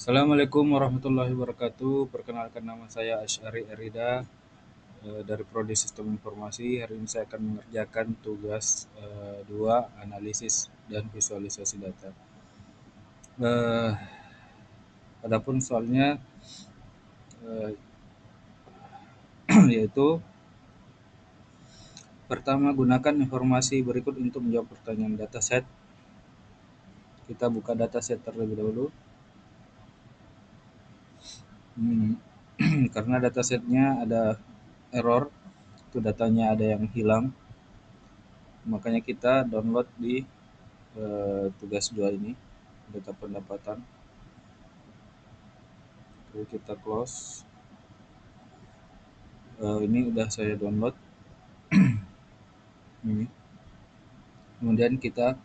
Assalamualaikum warahmatullahi wabarakatuh. Perkenalkan nama saya Asyari Erida dari Prodi Sistem Informasi. Hari ini saya akan mengerjakan tugas 2 analisis dan visualisasi data. Eh, Adapun soalnya eh, yaitu pertama gunakan informasi berikut untuk menjawab pertanyaan dataset. Kita buka dataset terlebih dahulu. Hmm, karena datasetnya ada error, itu datanya ada yang hilang, makanya kita download di tugas 2 ini, data pendapatan. Oke, kita close. Ini udah saya download ini. Kemudian kita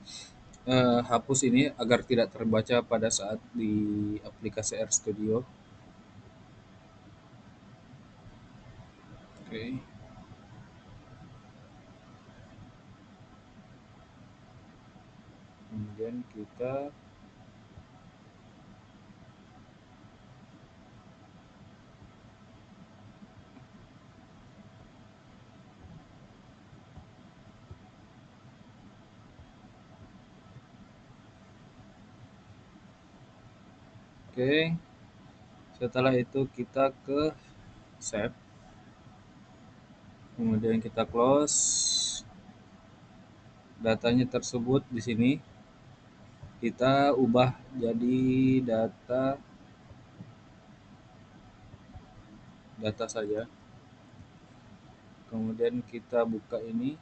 hapus ini agar tidak terbaca pada saat di aplikasi RStudio. Oke. Kemudian kita oke. Setelah itu kita ke save. Kemudian kita close. Datanya tersebut di sini kita ubah jadi data saja. Kemudian kita buka ini.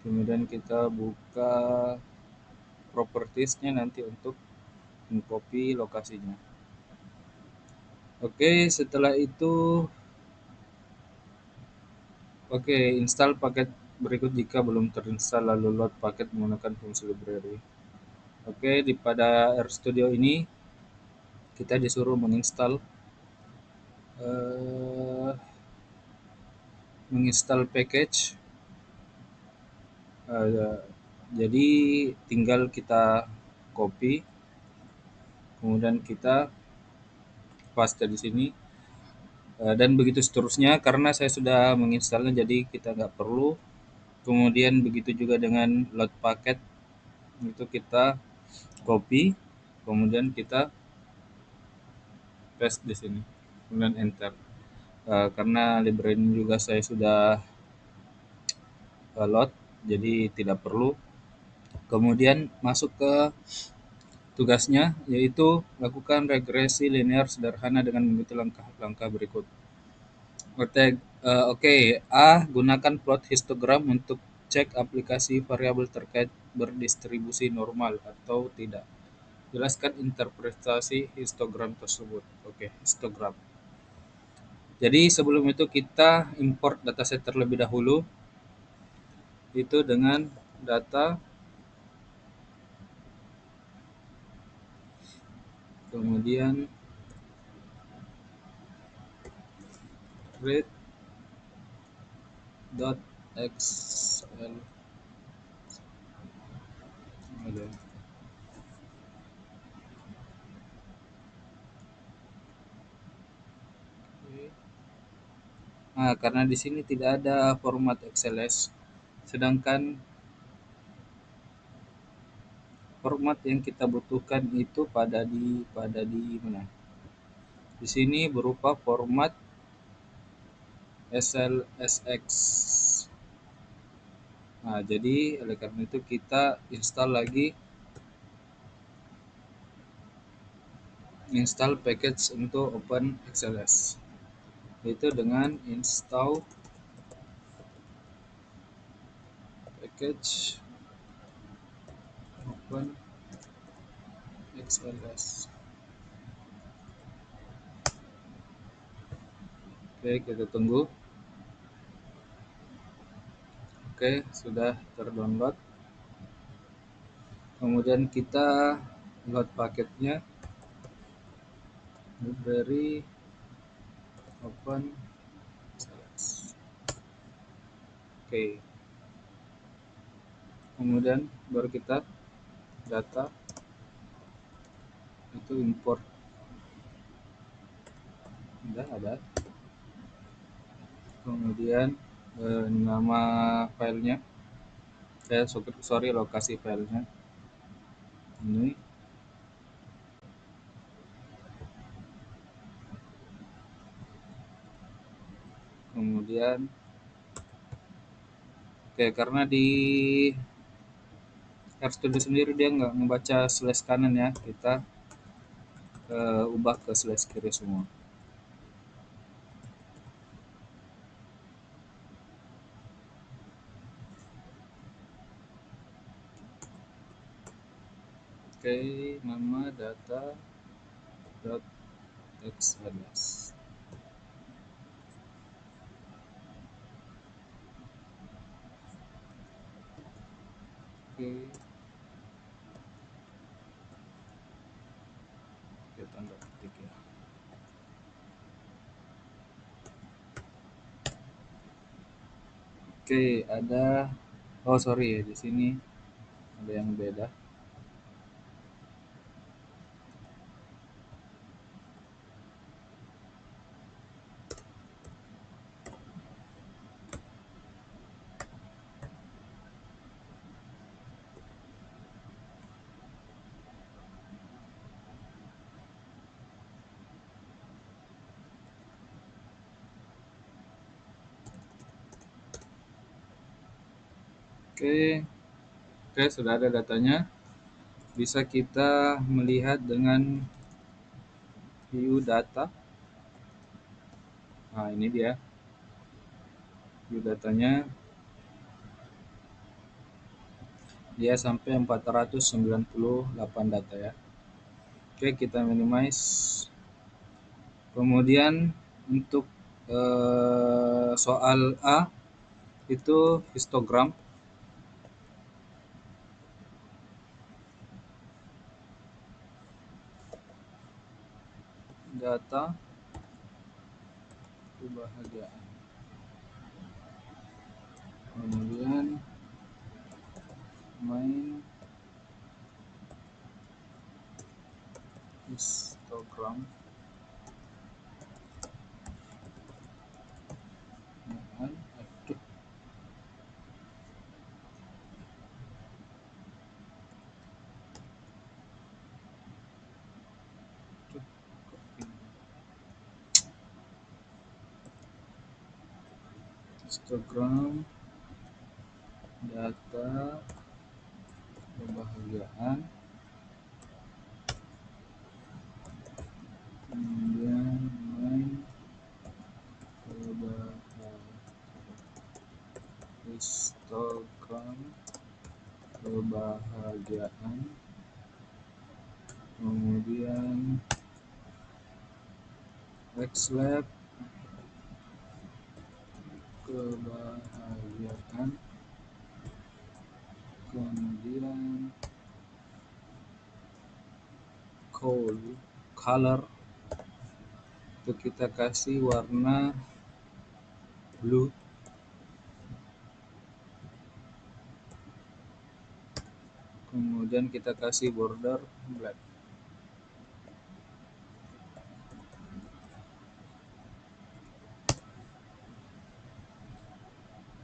Kemudian kita buka propertiesnya nanti untuk mengcopy lokasinya. Oke, setelah itu install paket berikut jika belum terinstall, lalu load paket menggunakan fungsi library. Oke, pada RStudio ini kita disuruh eh, menginstal package. Eh, jadi tinggal kita copy, kemudian kita paste di sini. Dan begitu seterusnya, karena saya sudah menginstalnya jadi kita nggak perlu. Kemudian begitu juga dengan load paket, itu kita copy, kemudian kita paste di sini, kemudian enter. Karena library juga saya sudah load, jadi tidak perlu. Kemudian masuk ke tugasnya, yaitu lakukan regresi linear sederhana dengan mengikuti langkah-langkah berikut. Oke, A. Gunakan plot histogram untuk cek aplikasi variabel terkait berdistribusi normal atau tidak. Jelaskan interpretasi histogram tersebut. Oke, histogram. Jadi sebelum itu kita import dataset terlebih dahulu. Itu dengan data, kemudian read.xl. Ada. Nah, karena di sini tidak ada format XLS, sedangkan format yang kita butuhkan itu pada di mana? Di sini berupa format SLSX. Nah, jadi oleh karena itu kita install package untuk OpenXLS, yaitu dengan install package OpenXLS. Oke, kita tunggu. Oke, sudah terdownload. Kemudian kita load paketnya, library OpenXLS. Oke, kemudian baru kita data itu import, udah ada. Kemudian nama filenya, sorry, lokasi filenya ini. Kemudian oke, karena di RStudio sendiri dia nggak membaca slash kanan ya, kita ubah ke slash kiri semua. Oke, nama data dot xls. Oke, kita tanda ketik ya. Oke, ada, oh sorry ya, di sini ada yang beda. Oke, oke, sudah ada datanya. Bisa kita melihat dengan view data. Nah, ini dia view datanya. Dia sampai 498 data ya. Oke, kita minimize. Kemudian untuk soal A itu histogram data kebahagiaan. Kemudian main histogram. Aduh, histogram data kebahagiaan. Kemudian main histogram kebahagiaan. Kemudian xlab kebahagiaan. Kemudian color itu kita kasih warna blue. Kemudian kita kasih border black.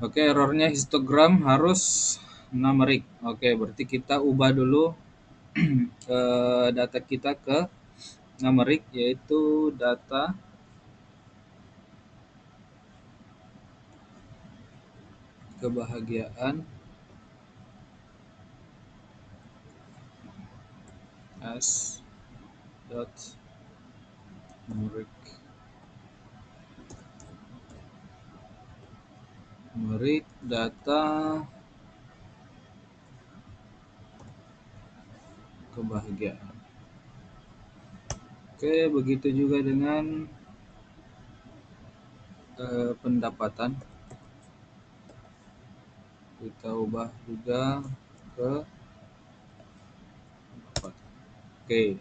Oke, errornya histogram harus numeric. Oke, berarti kita ubah dulu data kita ke numeric, yaitu data kebahagiaan as dot numeric. Numeric data kebahagiaan. Oke, begitu juga dengan pendapatan. Kita ubah juga ke pendapatan. Oke.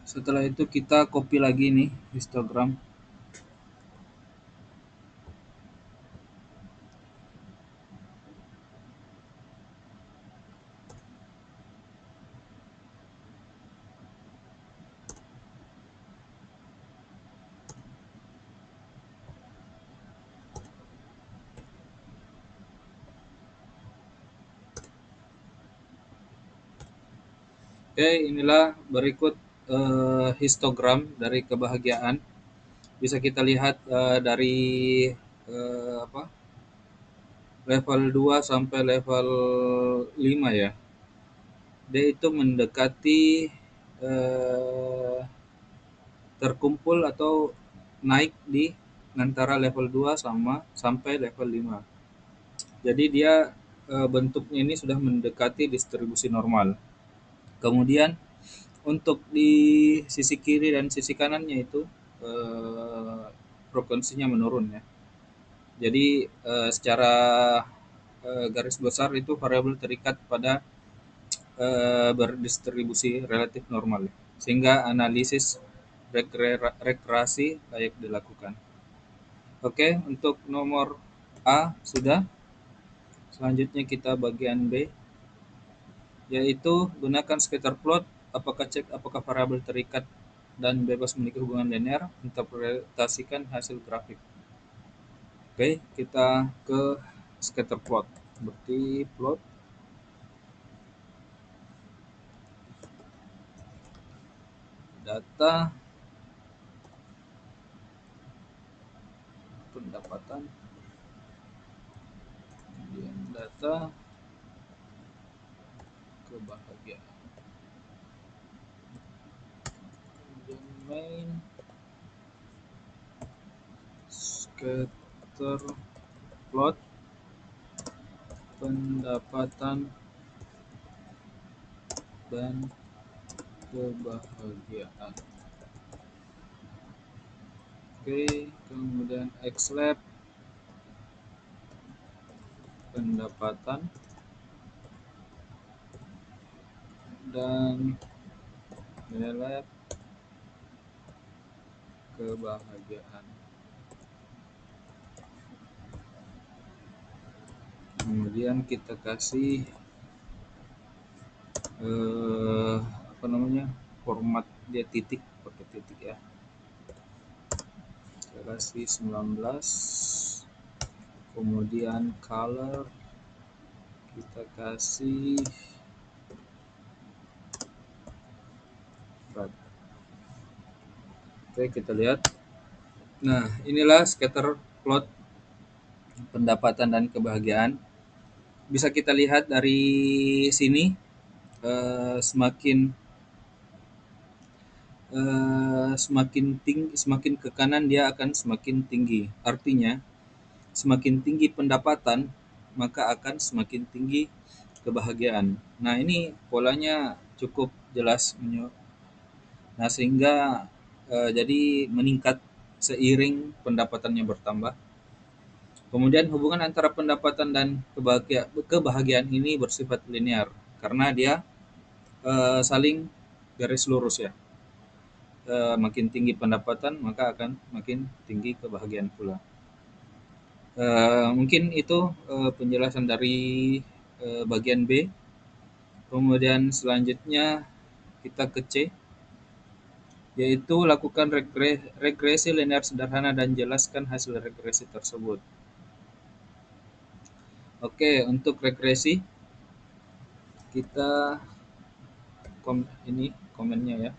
Setelah itu kita copy lagi nih histogram. Oke, inilah berikut histogram dari kebahagiaan. Bisa kita lihat dari apa? Level 2 sampai level 5 ya. Dia itu mendekati eh, terkumpul atau naik di antara level 2 sama sampai level 5. Jadi dia bentuknya ini sudah mendekati distribusi normal. Kemudian untuk di sisi kiri dan sisi kanannya itu eh, frekuensinya menurun ya. Jadi secara garis besar itu variabel terikat pada berdistribusi relatif normal, sehingga analisis regresi layak dilakukan. Oke, untuk nomor A sudah. Selanjutnya kita bagian B, yaitu gunakan scatter plot. Apakah cek apakah variabel terikat dan bebas memiliki hubungan linear, interpretasikan hasil grafik. Oke, kita ke scatter plot. Seperti plot data pendapatan, kemudian data kebahagiaan, kemudian main scatter plot pendapatan dan kebahagiaan. Oke, kemudian xlab pendapatan dan ylab kebahagiaan. Kemudian kita kasih apa namanya, format dia titik, pakai titik ya. Kita kasih 19, kemudian color kita kasih red. Oke, kita lihat. Nah, inilah scatter plot pendapatan dan kebahagiaan. Bisa kita lihat dari sini, semakin semakin ke kanan dia akan semakin tinggi. Artinya, semakin tinggi pendapatan, maka akan semakin tinggi kebahagiaan. Nah, ini polanya cukup jelas. Nah, sehingga jadi meningkat seiring pendapatannya bertambah. Kemudian hubungan antara pendapatan dan kebahagiaan ini bersifat linear karena dia saling garis lurus ya. Makin tinggi pendapatan maka akan makin tinggi kebahagiaan pula. Mungkin itu penjelasan dari bagian B. Kemudian selanjutnya kita ke C, yaitu lakukan regresi linear sederhana dan jelaskan hasil regresi tersebut. Oke, untuk regresi kita ini komennya ya.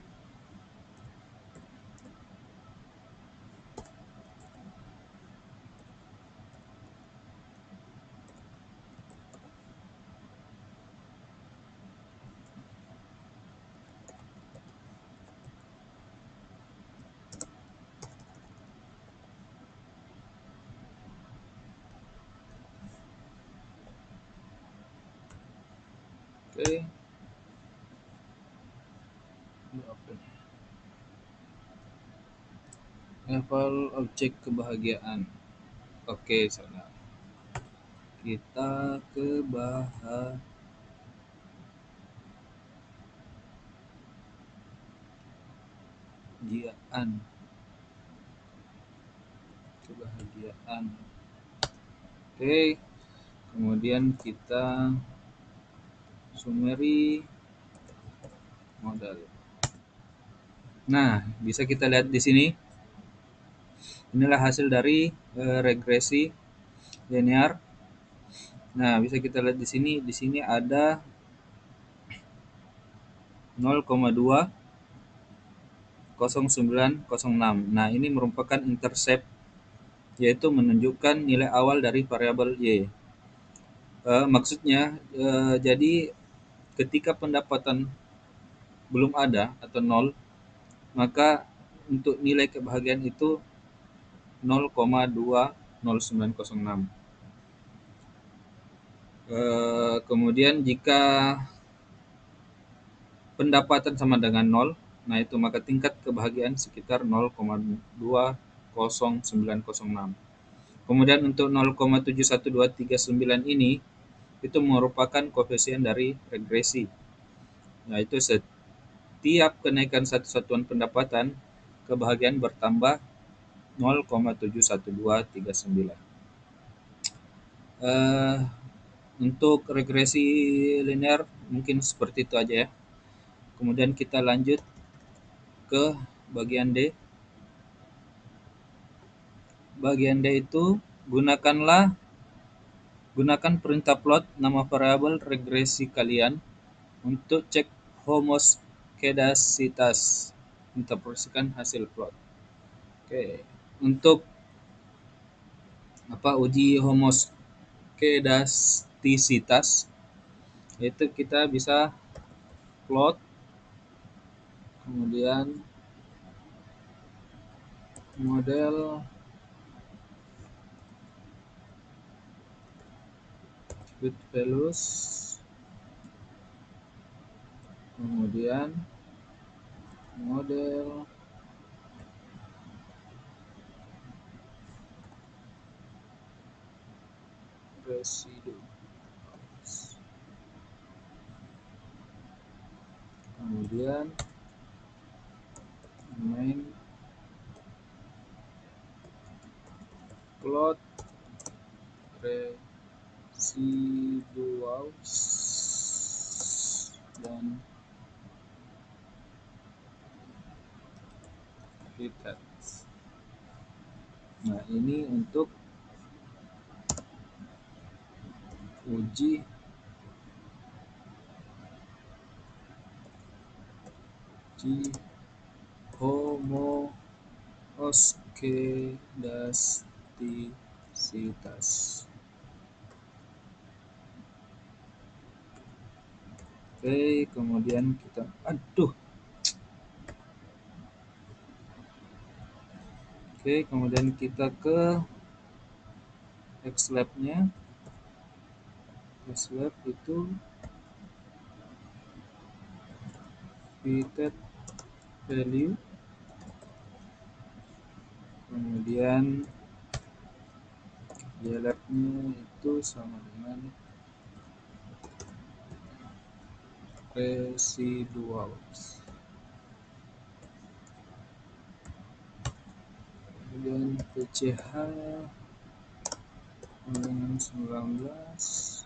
Oke, level objek kebahagiaan. Oke, salah. Kita kebahagiaan. Kebahagiaan. Oke, kemudian kita summary modal. Nah, bisa kita lihat di sini. Inilah hasil dari regresi linear. Nah, bisa kita lihat di sini. Di sini ada 0,20906. Nah, ini merupakan intercept, yaitu menunjukkan nilai awal dari variabel y. Maksudnya, jadi ketika pendapatan belum ada atau nol, maka untuk nilai kebahagiaan itu 0,20906. Kemudian jika pendapatan sama dengan nol, nah itu maka tingkat kebahagiaan sekitar 0,20906. Kemudian untuk 0,71239 ini itu merupakan koefisien dari regresi, yaitu setiap kenaikan satu satuan pendapatan, kebahagiaan bertambah 0,71239. Untuk regresi linear mungkin seperti itu aja ya. Kemudian kita lanjut ke bagian D. Bagian D itu gunakan perintah plot nama variabel regresi kalian untuk cek homoskedasitas. Interpretasikan hasil plot. Oke, untuk uji homoskedastisitas itu kita bisa plot, kemudian model with values, kemudian model residu, kemudian main plot residuals dan retouch. Nah, ini untuk uji homoskedastisitas. Oke, kemudian kita kemudian kita ke Xlab-nya. Xlab itu fitted value, kemudian glab-nya itu sama dengan residuals. Kemudian PCH dengan 19,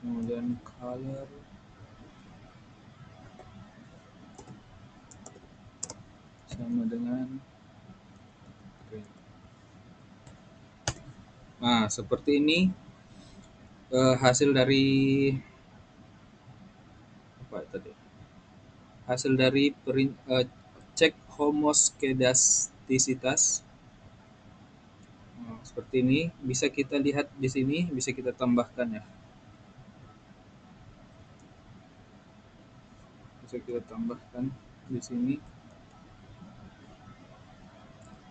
kemudian color sama dengan green. Nah, seperti ini hasil dari cek homoskedastisitas. Nah, seperti ini bisa kita lihat di sini, bisa kita tambahkan ya. Bisa kita tambahkan di sini.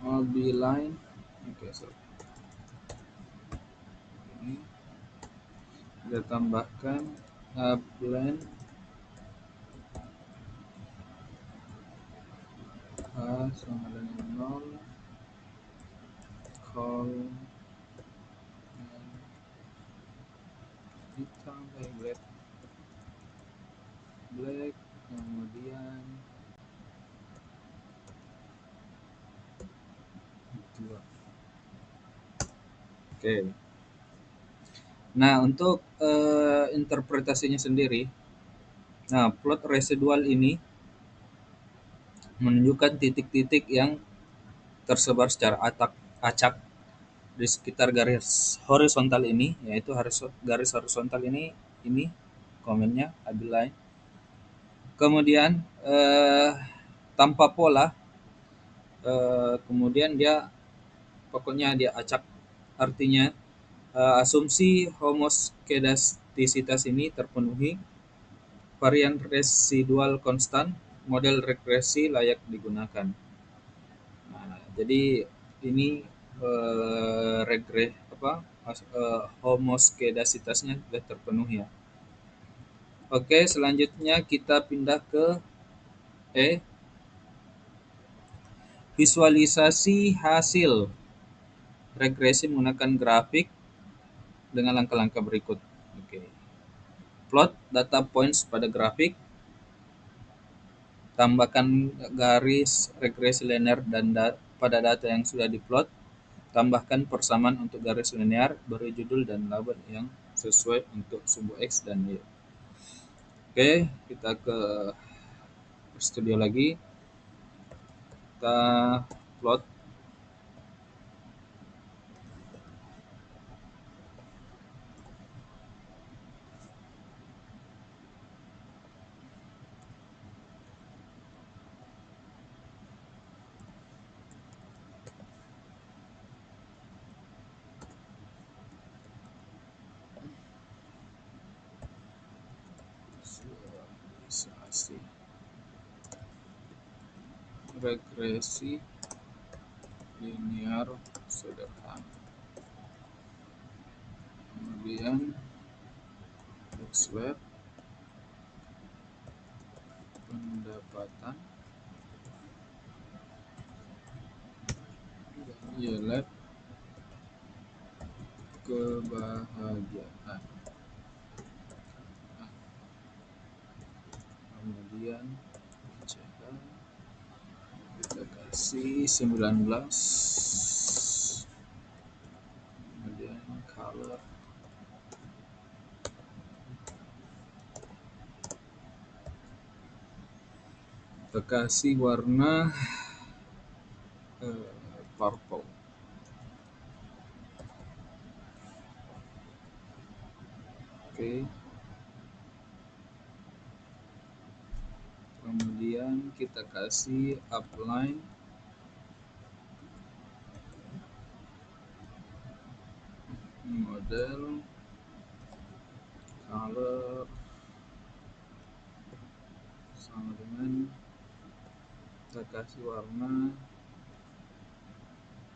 Line. Oke, ini kita tambahkan blend A sama dengan 0, call hitam black, kemudian 2. Oke. Nah, untuk interpretasinya sendiri, nah plot residual ini menunjukkan titik-titik yang tersebar secara acak di sekitar garis horizontal ini, yaitu garis horizontal ini komennya line. Kemudian tanpa pola, kemudian dia pokoknya dia acak. Artinya asumsi homoskedastisitas ini terpenuhi, varian residual konstan, model regresi layak digunakan. Nah, jadi ini homoskedasitasnya sudah terpenuhi ya. Oke, selanjutnya kita pindah ke E, visualisasi hasil regresi menggunakan grafik dengan langkah-langkah berikut. Oke. Plot data points pada grafik, tambahkan garis regresi linear pada data yang sudah diplot, tambahkan persamaan untuk garis linear, beri judul dan label yang sesuai untuk sumbu X dan Y. Oke, kita ke studio lagi. Kita plot. Visualisasi regresi linear sederhana. Kemudian Xweb pendapatan YLab kebahagiaan. Nah, kemudian kita kasih 19, kemudian color kita kasih warna purple. Oke. Kemudian kita kasih upline, model, color sama dengan kita kasih warna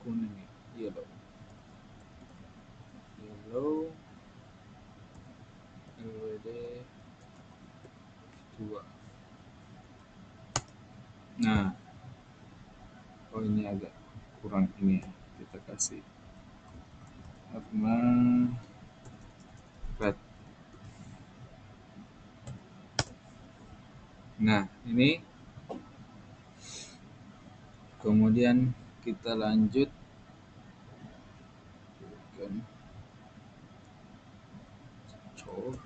kuning, yellow, LWD 2. Nah, oh ini agak kurang ini, kita kasih warna red. Nah, ini kemudian kita lanjut kan cor.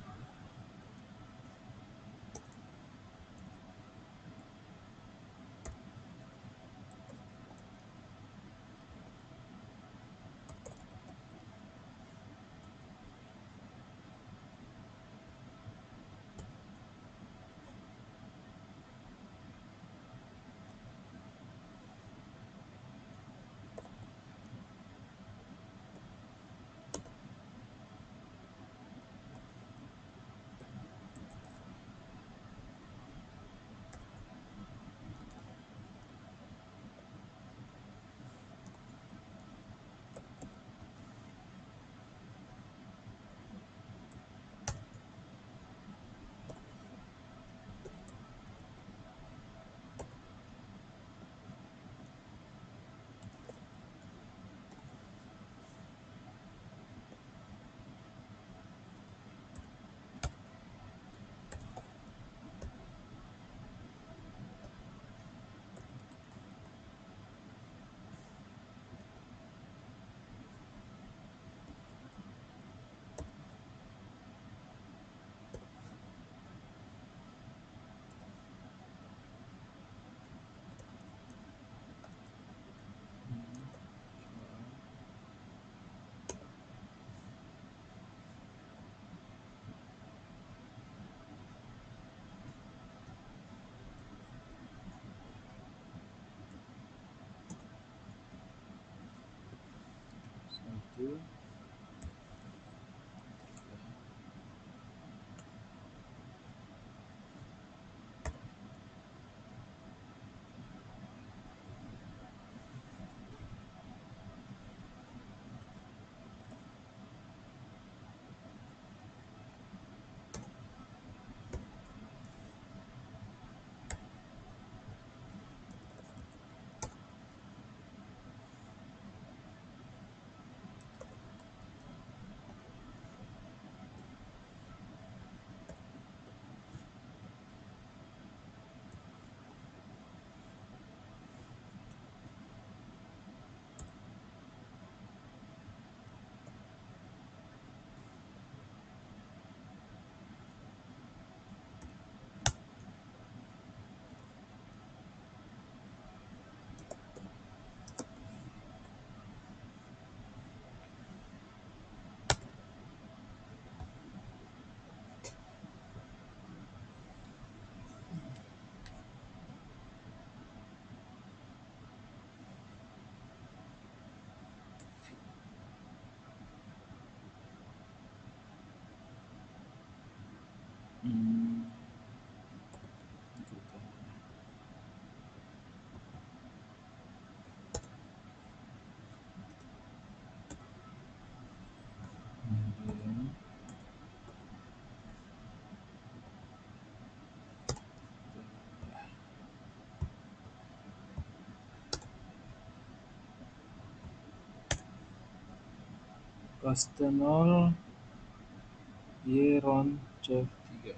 Itu. Hmm, gitu. Kemudian Castanol Yeron C3.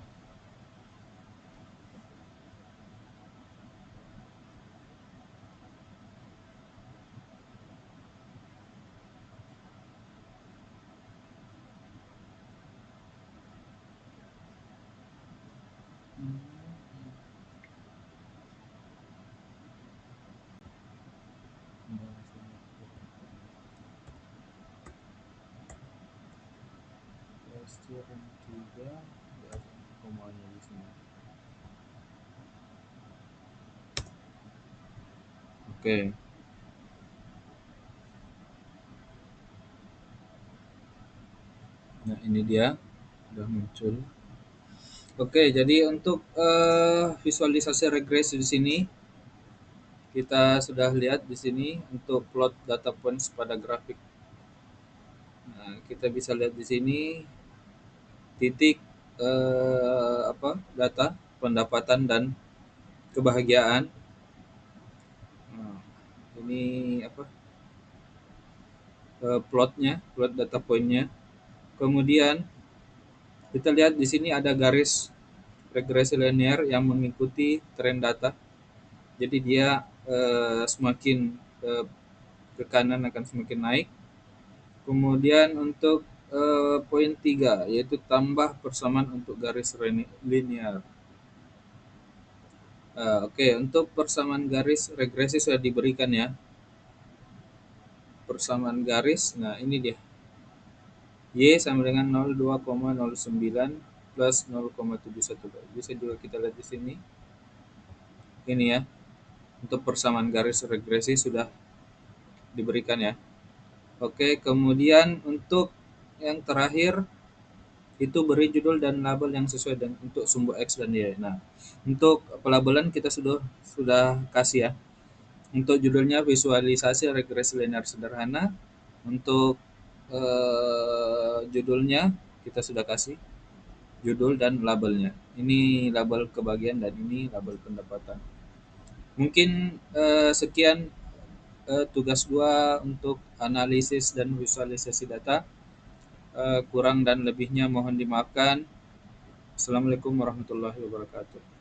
Hmm, Castanol 3 ada komanya di sini. Oke. Nah, ini dia udah muncul. Oke, jadi untuk visualisasi regresi di sini kita sudah lihat di sini untuk plot data points pada grafik. Nah, kita bisa lihat di sini titik data pendapatan dan kebahagiaan. Nah, ini apa plot data pointnya. Kemudian kita lihat di sini ada garis regresi linear yang mengikuti tren data. Jadi dia semakin eh, ke kanan akan semakin naik. Kemudian untuk poin 3 yaitu tambah persamaan untuk garis linear. Oke, untuk persamaan garis regresi sudah diberikan ya. Persamaan garis, nah ini dia. Y sama dengan 02,09 plus 0,712. Bisa juga kita lihat di sini. Ini ya, untuk persamaan garis regresi sudah diberikan ya. Oke, kemudian untuk yang terakhir itu beri judul dan label yang sesuai dengan untuk sumbu X dan Y. Nah, untuk pelabelan kita sudah kasih ya. Untuk judulnya visualisasi regresi linear sederhana. Untuk judulnya kita sudah kasih judul dan labelnya. Ini label kebagian dan ini label pendapatan. Mungkin sekian tugas gua untuk analisis dan visualisasi data. Kurang dan lebihnya mohon dimaafkan. Assalamualaikum warahmatullahi wabarakatuh.